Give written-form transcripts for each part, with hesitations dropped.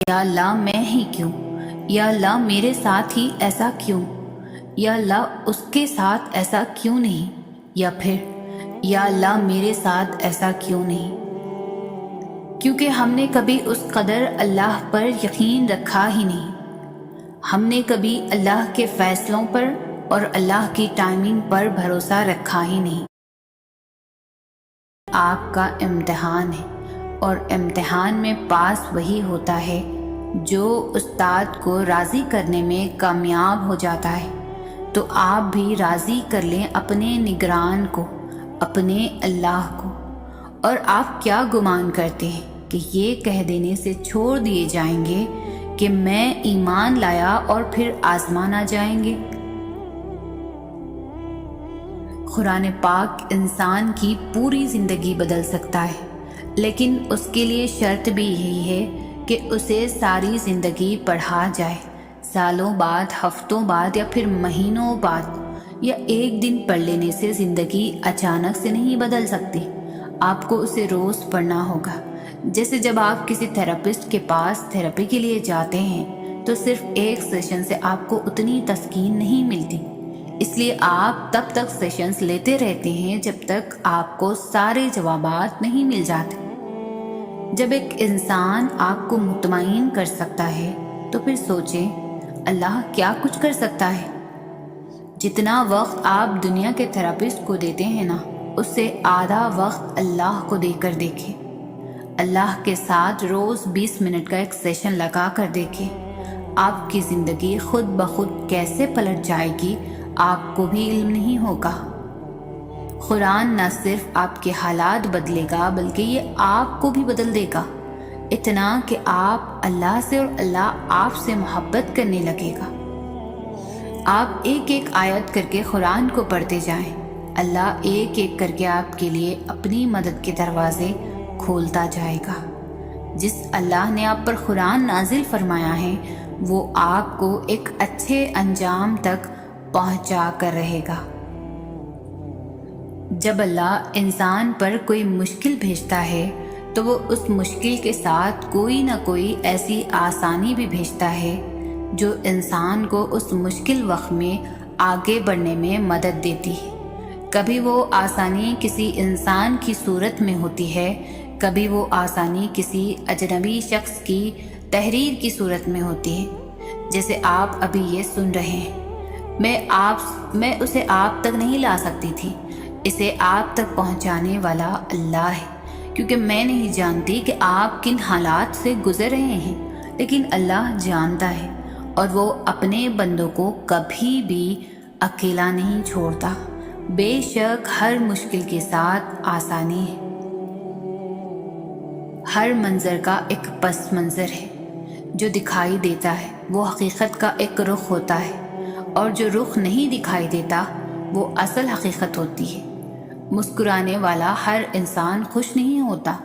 یا اللہ میں ہی کیوں، یا اللہ میرے ساتھ ہی ایسا کیوں، یا اللہ اس کے ساتھ ایسا کیوں نہیں، یا پھر یا اللہ میرے ساتھ ایسا کیوں نہیں۔ کیونکہ ہم نے کبھی اس قدر اللہ پر یقین رکھا ہی نہیں، ہم نے کبھی اللہ کے فیصلوں پر اور اللہ کی ٹائمنگ پر بھروسہ رکھا ہی نہیں۔ آپ کا امتحان ہے، اور امتحان میں پاس وہی ہوتا ہے جو استاد کو راضی کرنے میں کامیاب ہو جاتا ہے۔ تو آپ بھی راضی کر لیں اپنے نگران کو، اپنے اللہ کو۔ اور آپ کیا گمان کرتے ہیں کہ یہ کہہ دینے سے چھوڑ دیے جائیں گے کہ میں ایمان لایا اور پھر آزمانا جائیں گے؟ قرآن پاک انسان کی پوری زندگی بدل سکتا ہے، لیکن اس کے لیے شرط بھی یہی ہے کہ اسے ساری زندگی پڑھا جائے۔ سالوں بعد، ہفتوں بعد، یا پھر مہینوں بعد، یا ایک دن پڑھ لینے سے زندگی اچانک سے نہیں بدل سکتی۔ آپ کو اسے روز پڑھنا ہوگا۔ جیسے جب آپ کسی تھراپسٹ کے پاس تھراپی کے لیے جاتے ہیں تو صرف ایک سیشن سے آپ کو اتنی تسکین نہیں ملتی، اس لیے آپ تب تک سیشنز لیتے رہتے ہیں جب تک آپ کو سارے جوابات نہیں مل جاتے۔ جب ایک انسان آپ کو مطمئن کر سکتا ہے تو پھر سوچیں اللہ کیا کچھ کر سکتا ہے۔ جتنا وقت آپ دنیا کے تھراپسٹ کو دیتے ہیں نا، اس سے آدھا وقت اللہ کو دے کر دیکھیں۔ اللہ کے ساتھ روز 20 منٹ کا ایک سیشن لگا کر دیکھیں، آپ کی زندگی خود بخود کیسے پلٹ جائے گی آپ کو بھی علم نہیں ہوگا۔ قرآن نہ صرف آپ کے حالات بدلے گا بلکہ یہ آپ کو بھی بدل دے گا، اتنا کہ آپ اللہ سے اور اللہ آپ سے محبت کرنے لگے گا۔ آپ ایک ایک آیت کر کے قرآن کو پڑھتے جائیں، اللہ ایک ایک کر کے آپ کے لیے اپنی مدد کے دروازے کھولتا جائے گا۔ جس اللہ نے آپ پر قرآن نازل فرمایا ہے وہ آپ کو ایک اچھے انجام تک پہنچا کر رہے گا۔ جب اللہ انسان پر کوئی مشکل بھیجتا ہے تو وہ اس مشکل کے ساتھ کوئی نہ کوئی ایسی آسانی بھی بھیجتا ہے جو انسان کو اس مشکل وقت میں آگے بڑھنے میں مدد دیتی ہے۔ کبھی وہ آسانی کسی انسان کی صورت میں ہوتی ہے، کبھی وہ آسانی کسی اجنبی شخص کی تحریر کی صورت میں ہوتی ہے۔ جیسے آپ ابھی یہ سن رہے ہیں، میں اسے آپ تک نہیں لا سکتی تھی، اسے آپ تک پہنچانے والا اللہ ہے، کیونکہ میں نہیں جانتی کہ آپ کن حالات سے گزر رہے ہیں، لیکن اللہ جانتا ہے، اور وہ اپنے بندوں کو کبھی بھی اکیلا نہیں چھوڑتا۔ بے شک ہر مشکل کے ساتھ آسانی ہے۔ ہر منظر کا ایک پس منظر ہے، جو دکھائی دیتا ہے وہ حقیقت کا ایک رخ ہوتا ہے، اور جو رخ نہیں دکھائی دیتا وہ اصل حقیقت ہوتی ہے۔ مسکرانے والا ہر انسان خوش نہیں ہوتا،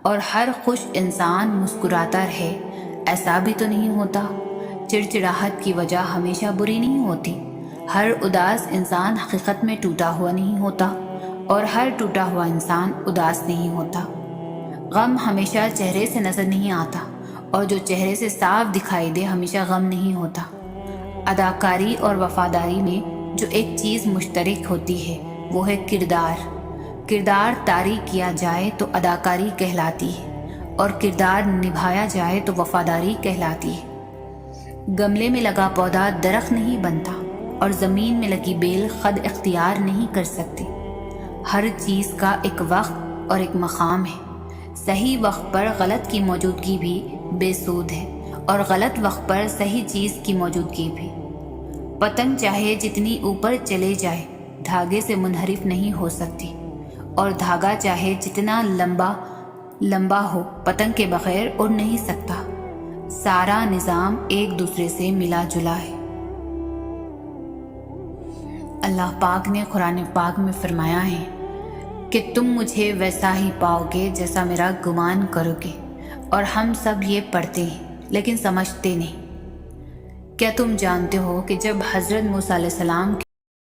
اور ہر خوش انسان مسکراتا رہے ایسا بھی تو نہیں ہوتا۔ چڑچڑاہٹ کی وجہ ہمیشہ بری نہیں ہوتی۔ ہر اداس انسان حقیقت میں ٹوٹا ہوا نہیں ہوتا، اور ہر ٹوٹا ہوا انسان اداس نہیں ہوتا۔ غم ہمیشہ چہرے سے نظر نہیں آتا، اور جو چہرے سے صاف دکھائی دے ہمیشہ غم نہیں ہوتا۔ اداکاری اور وفاداری میں جو ایک چیز مشترک ہوتی ہے وہ ہے کردار۔ کردار طاری کیا جائے تو اداکاری کہلاتی ہے، اور کردار نبھایا جائے تو وفاداری کہلاتی ہے۔ گملے میں لگا پودا درخت نہیں بنتا، اور زمین میں لگی بیل خود اختیار نہیں کر سکتی۔ ہر چیز کا ایک وقت اور ایک مقام ہے۔ صحیح وقت پر غلط کی موجودگی بھی بے سود ہے، اور غلط وقت پر صحیح چیز کی موجودگی بھی۔ پتنگ چاہے جتنی اوپر چلے جائے دھاگے سے منحرف نہیں ہو سکتی، اور دھاگا چاہے جتنا لمبا ہو پتنگ کے بغیر اڑ نہیں سکتا۔ سارا نظام ایک دوسرے سے ملا جلا ہے۔ اللہ پاک نے قرآن پاک میں فرمایا ہے کہ تم مجھے ویسا ہی پاؤ گے جیسا میرا گمان کرو گے، اور ہم سب یہ پڑھتے ہیں لیکن سمجھتے نہیں۔ کیا تم جانتے ہو کہ جب حضرت موسیٰ علیہ السلام